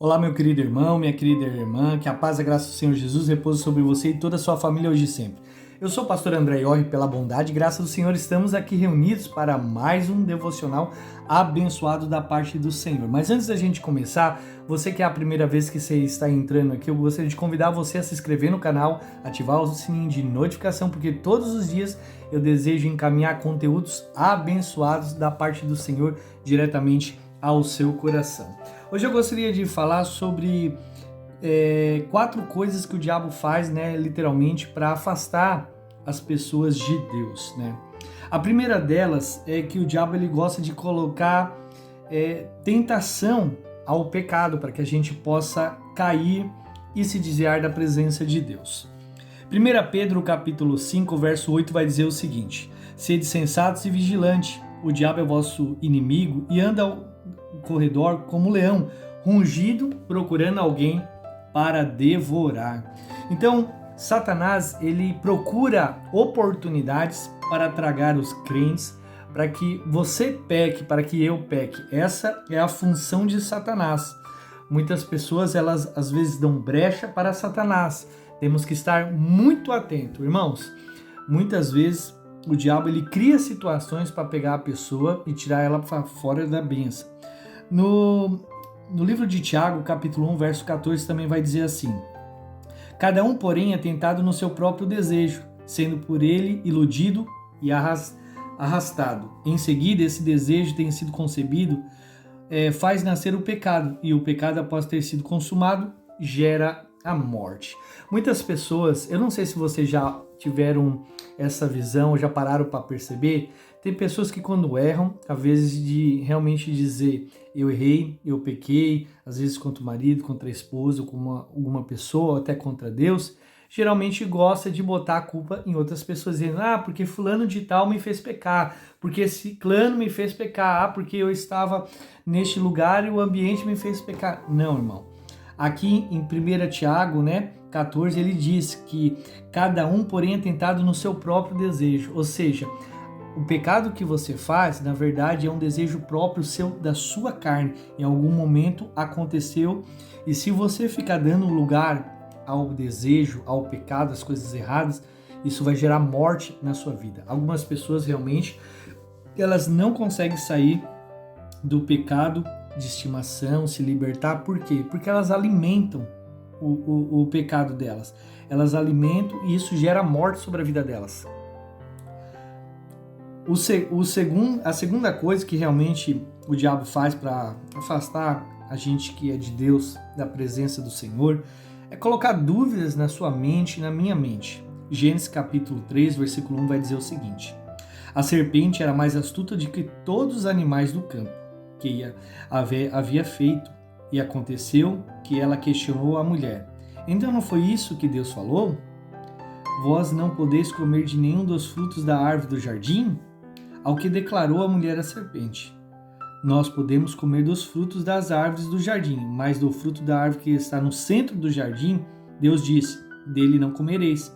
Olá, meu querido irmão, minha querida irmã, que a paz e a graça do Senhor Jesus repouse sobre você e toda a sua família hoje e sempre. Eu sou o pastor André Iorri, pela bondade e graça do Senhor, estamos aqui reunidos para mais um devocional abençoado da parte do Senhor. Mas antes da gente começar, você que é a primeira vez que você está entrando aqui, eu gostaria de convidar você a se inscrever no canal, ativar o sininho de notificação, porque todos os dias eu desejo encaminhar conteúdos abençoados da parte do Senhor diretamente ao seu coração. Hoje eu gostaria de falar sobre 4 coisas que o diabo faz, literalmente, para afastar as pessoas de Deus, A primeira delas é que o diabo ele gosta de colocar tentação ao pecado, para que a gente possa cair e se desviar da presença de Deus. 1 Pedro capítulo 5, verso 8 vai dizer o seguinte: sede sensatos e vigilantes, o diabo é vosso inimigo e anda ao corredor como um leão, rugido, procurando alguém para devorar. Então, Satanás, ele procura oportunidades para tragar os crentes, para que você peque, para que eu peque. Essa é a função de Satanás. Muitas pessoas, elas às vezes dão brecha para Satanás. Temos que estar muito atento, irmãos. Muitas vezes o diabo ele cria situações para pegar a pessoa e tirar ela para fora da bênção. No livro de Tiago, capítulo 1, verso 14, também vai dizer assim: cada um, porém, é tentado no seu próprio desejo, sendo por ele iludido e arrastado. Em seguida, esse desejo tem sido concebido, faz nascer o pecado, e o pecado, após ter sido consumado, gera a morte. Muitas pessoas, eu não sei se vocês já tiveram essa visão, já pararam para perceber, tem pessoas que quando erram, às vezes de realmente dizer eu errei, eu pequei, às vezes contra o marido, contra a esposa, com alguma pessoa, ou até contra Deus, geralmente gosta de botar a culpa em outras pessoas, dizendo, porque fulano de tal me fez pecar, porque ciclano me fez pecar, porque eu estava neste lugar e o ambiente me fez pecar. Não, irmão. Aqui em 1 Tiago, 14, ele diz que cada um, porém, é tentado no seu próprio desejo. Ou seja, o pecado que você faz, na verdade, é um desejo próprio seu, da sua carne. Em algum momento aconteceu. E se você ficar dando lugar ao desejo, ao pecado, às coisas erradas, isso vai gerar morte na sua vida. Algumas pessoas realmente, elas não conseguem sair do pecado de estimação, se libertar. Por quê? Porque elas alimentam o pecado delas. Elas alimentam e isso gera morte sobre a vida delas. A segunda coisa que realmente o diabo faz para afastar a gente que é de Deus, da presença do Senhor, é colocar dúvidas na sua mente e na minha mente. Gênesis capítulo 3, versículo 1 vai dizer o seguinte: a serpente era mais astuta do que todos os animais do campo que havia feito, e aconteceu que ela questionou a mulher: então não foi isso que Deus falou? Vós não podeis comer de nenhum dos frutos da árvore do jardim? Ao que declarou a mulher à serpente: nós podemos comer dos frutos das árvores do jardim, mas do fruto da árvore que está no centro do jardim, Deus disse: dele não comereis,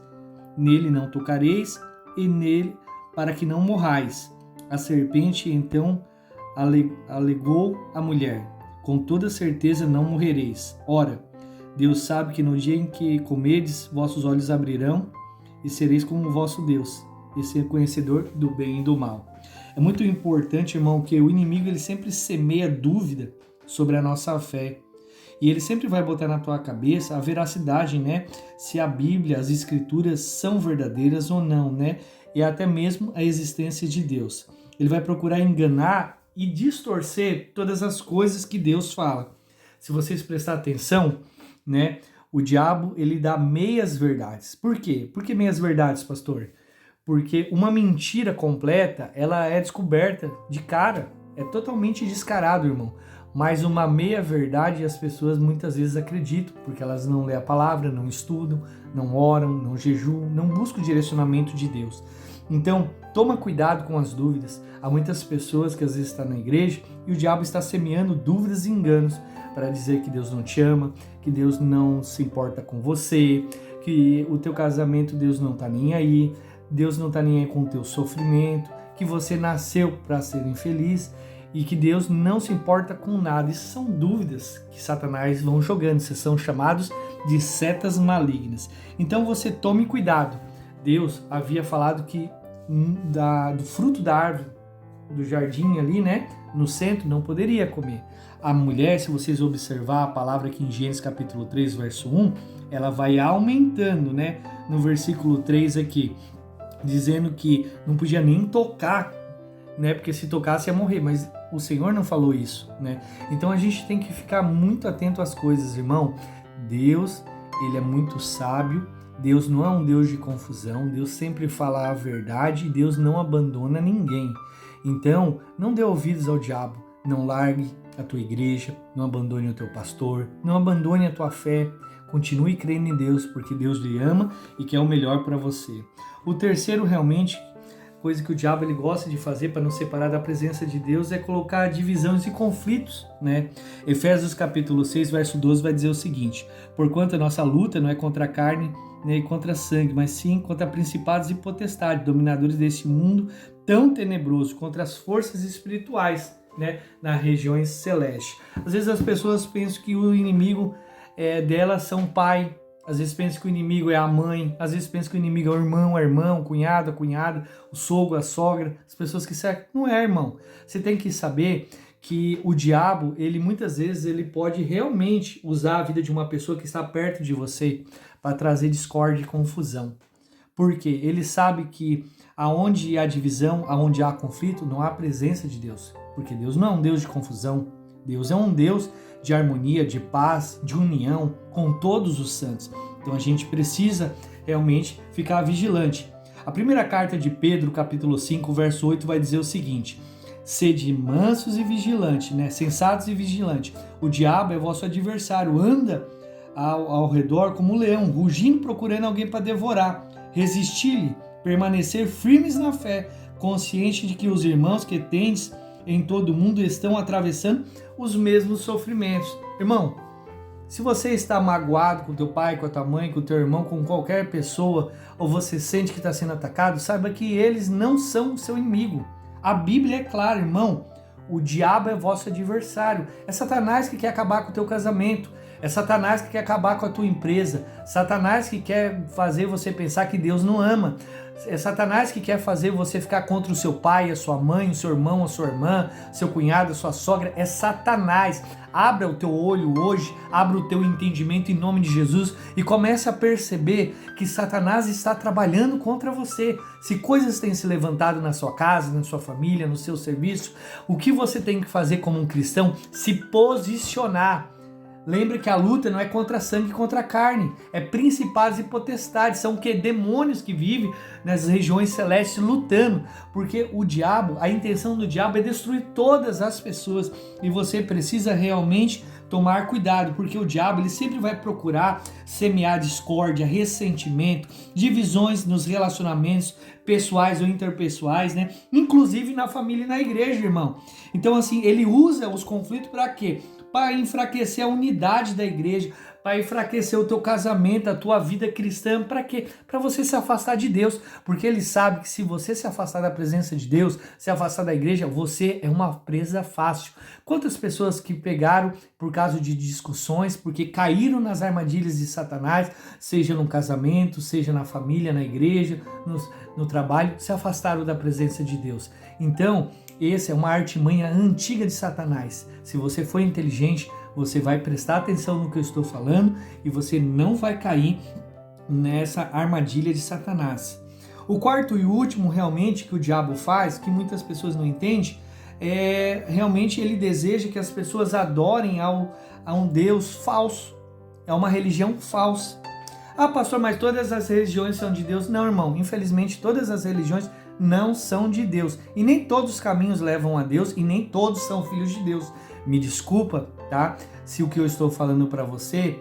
nele não tocareis, e nele para que não morrais. A serpente então alegou à mulher: com toda certeza não morrereis. Ora, Deus sabe que no dia em que comerdes, vossos olhos abrirão e sereis como o vosso Deus, e ser conhecedor do bem e do mal. É muito importante, irmão, que o inimigo ele sempre semeia dúvida sobre a nossa fé. E ele sempre vai botar na tua cabeça a veracidade, se a Bíblia, as Escrituras são verdadeiras ou não, E até mesmo a existência de Deus. Ele vai procurar enganar e distorcer todas as coisas que Deus fala. Se vocês prestarem atenção, o diabo ele dá meias verdades. Por quê? Por que meias verdades, pastor? Porque uma mentira completa, ela é descoberta de cara. É totalmente descarado, irmão. Mas uma meia verdade as pessoas muitas vezes acreditam, porque elas não lêem a palavra, não estudam, não oram, não jejuam, não buscam o direcionamento de Deus. Então, toma cuidado com as dúvidas. Há muitas pessoas que às vezes estão na igreja e o diabo está semeando dúvidas e enganos para dizer que Deus não te ama, que Deus não se importa com você, que o teu casamento Deus não está nem aí, Deus não está nem aí com o teu sofrimento, que você nasceu para ser infeliz. e que Deus não se importa com nada. Isso são dúvidas que Satanás vão jogando, esses são chamados de setas malignas. Então você tome cuidado. Deus havia falado que do fruto da árvore, do jardim ali, né, no centro, não poderia comer. A mulher, se vocês observar a palavra aqui em Gênesis capítulo 3, verso 1, ela vai aumentando, né, no versículo 3 aqui, dizendo que não podia nem tocar, né, porque se tocasse ia morrer, mas o Senhor não falou isso, né? Então a gente tem que ficar muito atento às coisas, irmão. Deus, ele é muito sábio, Deus não é um Deus de confusão, Deus sempre fala a verdade e Deus não abandona ninguém. Então, não dê ouvidos ao diabo, não largue a tua igreja, não abandone o teu pastor, não abandone a tua fé, continue crendo em Deus, porque Deus lhe ama e quer o melhor para você. O terceiro, realmente, coisa que o diabo ele gosta de fazer para nos separar da presença de Deus é colocar divisões e conflitos, né? Efésios capítulo 6, verso 12 vai dizer o seguinte: porquanto a nossa luta não é contra a carne, nem contra sangue, mas sim contra principados e potestades, dominadores deste mundo tão tenebroso, contra as forças espirituais, né, nas regiões celestes. Às vezes as pessoas pensam que o inimigo delas são o pai, às vezes pensam que o inimigo é a mãe, às vezes pensam que o inimigo é o irmão, a irmã, o cunhado, a cunhada, o sogro, a sogra, as pessoas que cercam. Não é, irmão. Você tem que saber que o diabo, ele muitas vezes ele pode realmente usar a vida de uma pessoa que está perto de você para trazer discórdia e confusão. Porque ele sabe que aonde há divisão, aonde há conflito, não há presença de Deus. Porque Deus não é um Deus de confusão. Deus é um Deus de harmonia, de paz, de união com todos os santos. Então a gente precisa realmente ficar vigilante. A primeira carta de Pedro, capítulo 5, verso 8, vai dizer o seguinte: sede mansos e vigilantes, né? Sensatos e vigilantes. O diabo é vosso adversário, anda ao redor como um leão, rugindo, procurando alguém para devorar. Resisti-lhe, permanecer firmes na fé, consciente de que os irmãos que tendes em todo o mundo estão atravessando os mesmos sofrimentos. Irmão, se você está magoado com teu pai, com a tua mãe, com o teu irmão, com qualquer pessoa, ou você sente que está sendo atacado, saiba que eles não são o seu inimigo. A Bíblia é clara, irmão. O diabo é vosso adversário. É Satanás que quer acabar com o teu casamento. É Satanás que quer acabar com a tua empresa. Satanás que quer fazer você pensar que Deus não ama. É Satanás que quer fazer você ficar contra o seu pai, a sua mãe, o seu irmão, a sua irmã, seu cunhado, a sua sogra. É Satanás. Abra o teu olho hoje, abra o teu entendimento em nome de Jesus e comece a perceber que Satanás está trabalhando contra você. Se coisas têm se levantado na sua casa, na sua família, no seu serviço, o que você tem que fazer como um cristão? Se posicionar. Lembre que a luta não é contra sangue e contra carne, é principados e potestades, são que demônios que vivem nas regiões celestes lutando, porque o diabo, a intenção do diabo é destruir todas as pessoas e você precisa realmente tomar cuidado, porque o diabo ele sempre vai procurar semear discórdia, ressentimento, divisões nos relacionamentos pessoais ou interpessoais, né? Inclusive na família e na igreja, irmão. Então assim, ele usa os conflitos para quê? Para enfraquecer a unidade da igreja, para enfraquecer o teu casamento, a tua vida cristã. Para quê? Para você se afastar de Deus, porque ele sabe que se você se afastar da presença de Deus, se afastar da igreja, você é uma presa fácil. Quantas pessoas que pegaram por causa de discussões, porque caíram nas armadilhas de Satanás, seja no casamento, seja na família, na igreja, no trabalho, se afastaram da presença de Deus. Então, essa é uma artimanha antiga de Satanás. Se você for inteligente, você vai prestar atenção no que eu estou falando e você não vai cair nessa armadilha de Satanás. O quarto e último realmente que o diabo faz, que muitas pessoas não entendem, realmente ele deseja que as pessoas adorem a um Deus falso. É uma religião falsa. Ah, pastor, mas todas as religiões são de Deus? Não, irmão. Infelizmente, todas as religiões não são de Deus. E nem todos os caminhos levam a Deus e nem todos são filhos de Deus. Me desculpa, tá? Se o que eu estou falando para você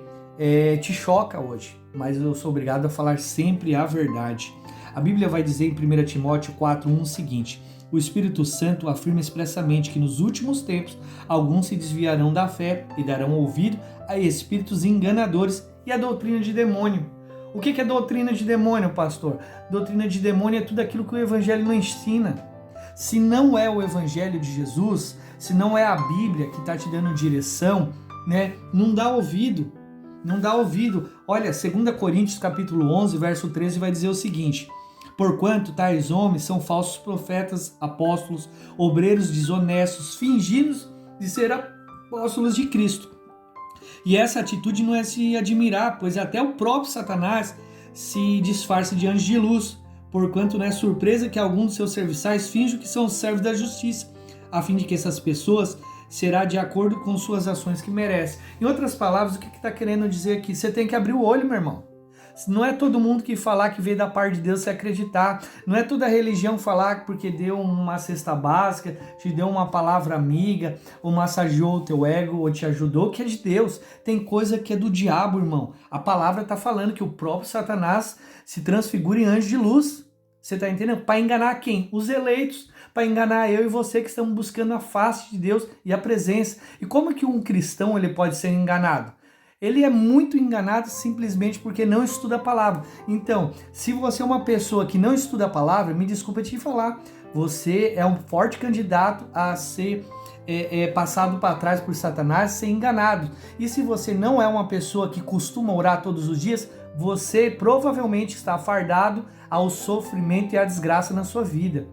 te choca hoje, mas eu sou obrigado a falar sempre a verdade. A Bíblia vai dizer em 1 Timóteo 4:1 o seguinte: o Espírito Santo afirma expressamente que nos últimos tempos alguns se desviarão da fé e darão ouvido a espíritos enganadores e a doutrina de demônio. O que é doutrina de demônio, pastor? Doutrina de demônio é tudo aquilo que o Evangelho não ensina. Se não é o Evangelho de Jesus, se não é a Bíblia que está te dando direção, né? Não dá ouvido. Não dá ouvido. Olha, 2 Coríntios capítulo 11, verso 13 vai dizer o seguinte: porquanto tais homens são falsos profetas, apóstolos, obreiros desonestos, fingidos de ser apóstolos de Cristo. E essa atitude não é se admirar, pois até o próprio Satanás se disfarça de anjo de luz, porquanto não é surpresa que alguns dos seus serviçais finjam que são servos da justiça, a fim de que essas pessoas será de acordo com suas ações que merecem. Em outras palavras, o que está querendo dizer aqui? Você tem que abrir o olho, meu irmão. Não é todo mundo que falar que veio da parte de Deus você acreditar. Não é toda religião falar que porque deu uma cesta básica, te deu uma palavra amiga, ou massageou o teu ego, ou te ajudou, que é de Deus. Tem coisa que é do diabo, irmão. A palavra está falando que o próprio Satanás se transfigura em anjo de luz. Você está entendendo? Para enganar quem? Os eleitos. Para enganar eu e você que estamos buscando a face de Deus e a presença. E como que um cristão ele pode ser enganado? Ele é muito enganado simplesmente porque não estuda a palavra. Então, se você é uma pessoa que não estuda a palavra, me desculpa te falar, você é um forte candidato a ser passado para trás por Satanás, ser enganado. E se você não é uma pessoa que costuma orar todos os dias, você provavelmente está fardado ao sofrimento e à desgraça na sua vida.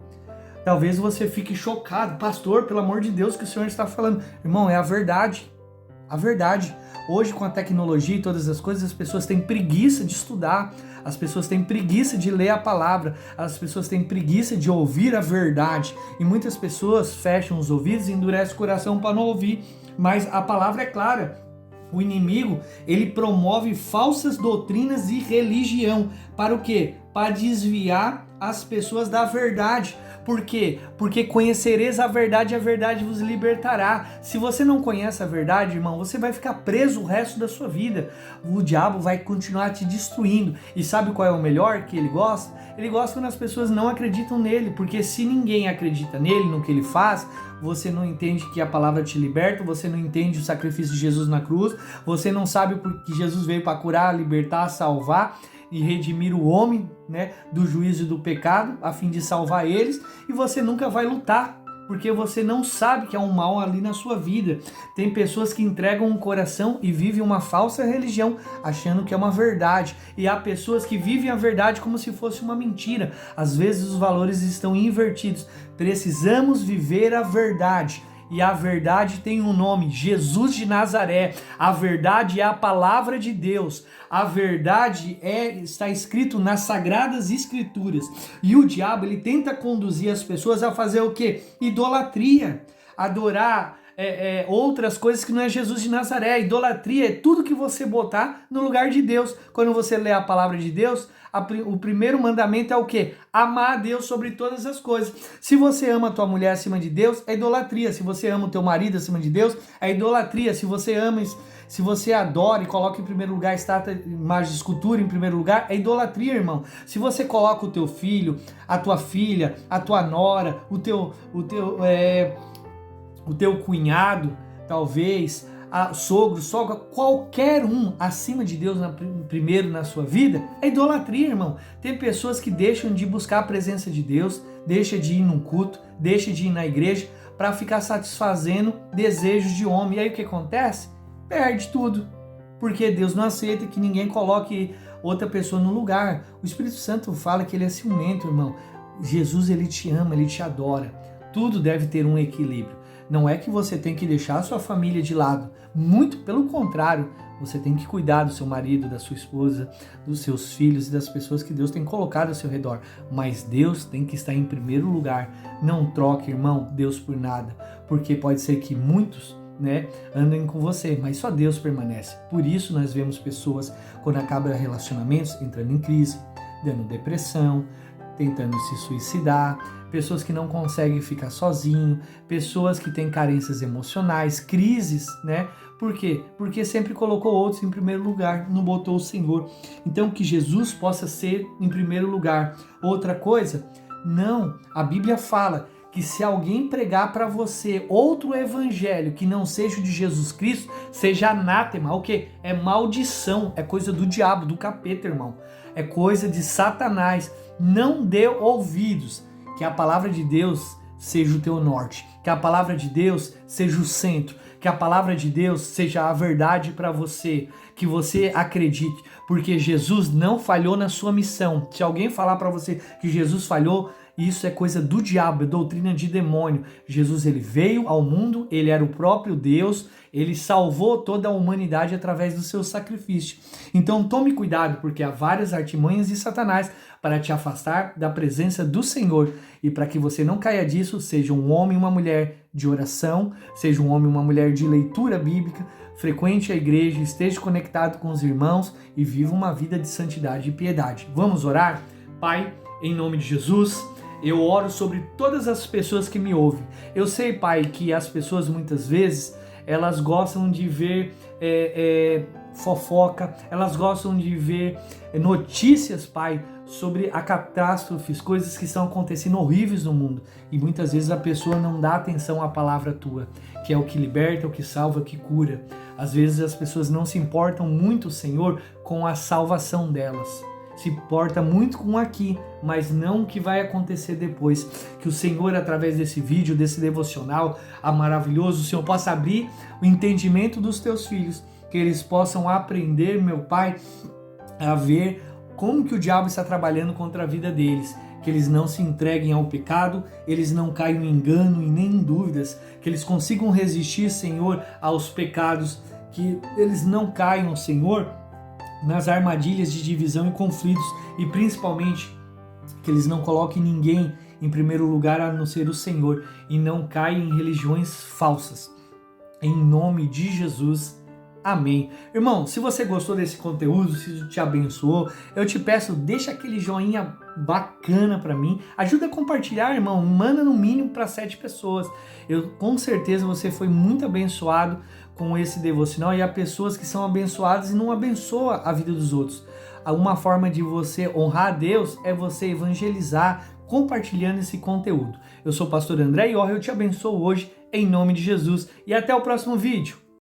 Talvez você fique chocado, pastor, pelo amor de Deus, que o Senhor está falando. Irmão, é a verdade. A verdade. Hoje, com a tecnologia e todas as coisas, as pessoas têm preguiça de estudar, as pessoas têm preguiça de ler a palavra, as pessoas têm preguiça de ouvir a verdade. E muitas pessoas fecham os ouvidos e endurecem o coração para não ouvir. Mas a palavra é clara. O inimigo, ele promove falsas doutrinas e religião. Para o quê? Para desviar as pessoas da verdade. Por quê? Porque conhecereis a verdade e a verdade vos libertará. Se você não conhece a verdade, irmão, você vai ficar preso o resto da sua vida. O diabo vai continuar te destruindo. E sabe qual é o melhor que ele gosta? Ele gosta quando as pessoas não acreditam nele, porque se ninguém acredita nele, no que ele faz, você não entende que a palavra te liberta, você não entende o sacrifício de Jesus na cruz, você não sabe porque Jesus veio para curar, libertar, salvar e redimir o homem, né, do juízo e do pecado, a fim de salvar eles, e você nunca vai lutar, porque você não sabe que há um mal ali na sua vida. Tem pessoas que entregam um coração e vivem uma falsa religião, achando que é uma verdade, e há pessoas que vivem a verdade como se fosse uma mentira. Às vezes os valores estão invertidos. Precisamos viver a verdade. E a verdade tem um nome, Jesus de Nazaré. A verdade é a palavra de Deus. A verdade está escrito nas Sagradas Escrituras. E o diabo, ele tenta conduzir as pessoas a fazer o quê? Idolatria. Adorar outras coisas que não é Jesus de Nazaré. Idolatria é tudo que você botar no lugar de Deus. Quando você lê a palavra de Deus, o primeiro mandamento é o quê? Amar a Deus sobre todas as coisas. Se você ama a tua mulher acima de Deus, é idolatria. Se você ama o teu marido acima de Deus, é idolatria. Se você adora e coloca em primeiro lugar estátua, imagem de escultura em primeiro lugar, é idolatria, irmão. Se você coloca o teu filho, a tua filha, a tua nora, o teu cunhado, talvez, sogro, sogra, qualquer um acima de Deus primeiro na sua vida, é idolatria, irmão. Tem pessoas que deixam de buscar a presença de Deus, deixam de ir num culto, deixam de ir na igreja para ficar satisfazendo desejos de homem. E aí o que acontece? Perde tudo, porque Deus não aceita que ninguém coloque outra pessoa no lugar. O Espírito Santo fala que ele é ciumento, irmão. Jesus, ele te ama, ele te adora. Tudo deve ter um equilíbrio. Não é que você tem que deixar a sua família de lado. Muito pelo contrário, você tem que cuidar do seu marido, da sua esposa, dos seus filhos e das pessoas que Deus tem colocado ao seu redor. Mas Deus tem que estar em primeiro lugar. Não troque, irmão, Deus por nada. Porque pode ser que muitos, andem com você, mas só Deus permanece. Por isso nós vemos pessoas, quando acabam relacionamentos, entrando em crise, dando depressão, tentando se suicidar, pessoas que não conseguem ficar sozinho, pessoas que têm carências emocionais, crises, Por quê? Porque sempre colocou outros em primeiro lugar, não botou o Senhor. Então que Jesus possa ser em primeiro lugar. Outra coisa, não, a Bíblia fala que se alguém pregar para você outro evangelho que não seja o de Jesus Cristo, seja anátema. O quê? É maldição, é coisa do diabo, do capeta, irmão. É coisa de Satanás. Não dê ouvidos, que a palavra de Deus seja o teu norte. que a palavra de Deus seja o centro, que a palavra de Deus seja a verdade para você, que você acredite, porque Jesus não falhou na sua missão. Se alguém falar para você que Jesus falhou, isso é coisa do diabo, é doutrina de demônio. Jesus, ele veio ao mundo, ele era o próprio Deus, ele salvou toda a humanidade através do seu sacrifício. Então tome cuidado, porque há várias artimanhas de Satanás para te afastar da presença do Senhor. E para que você não caia disso, seja um homem e uma mulher de oração, seja um homem e uma mulher de leitura bíblica, frequente a igreja, esteja conectado com os irmãos e viva uma vida de santidade e piedade. Vamos orar? Pai, em nome de Jesus, eu oro sobre todas as pessoas que me ouvem. Eu sei, Pai, que as pessoas muitas vezes, elas gostam de ver fofoca, elas gostam de ver notícias, Pai, sobre a catástrofes, coisas que estão acontecendo horríveis no mundo. E muitas vezes a pessoa não dá atenção à palavra Tua, que é o que liberta, o que salva, o que cura. Às vezes as pessoas não se importam muito, Senhor, com a salvação delas. Se importa muito com aqui, mas não o que vai acontecer depois. Que o Senhor, através desse vídeo, desse devocional maravilhoso, o Senhor possa abrir o entendimento dos teus filhos, que eles possam aprender, meu Pai, a ver como que o diabo está trabalhando contra a vida deles, que eles não se entreguem ao pecado, eles não caiam em engano e nem em dúvidas, que eles consigam resistir, Senhor, aos pecados, que eles não caiam, Senhor, nas armadilhas de divisão e conflitos, e principalmente que eles não coloquem ninguém em primeiro lugar a não ser o Senhor e não caiam em religiões falsas. Em nome de Jesus, amém. Irmão, se você gostou desse conteúdo, se isso te abençoou, eu te peço, deixa aquele joinha bacana para mim, ajuda a compartilhar, irmão, manda no mínimo para 7 pessoas. Eu com certeza você foi muito abençoado com esse devocional, e há pessoas que são abençoadas e não abençoam a vida dos outros. Uma forma de você honrar a Deus é você evangelizar compartilhando esse conteúdo. Eu sou o pastor André Iorra, eu te abençoo hoje em nome de Jesus e até o próximo vídeo.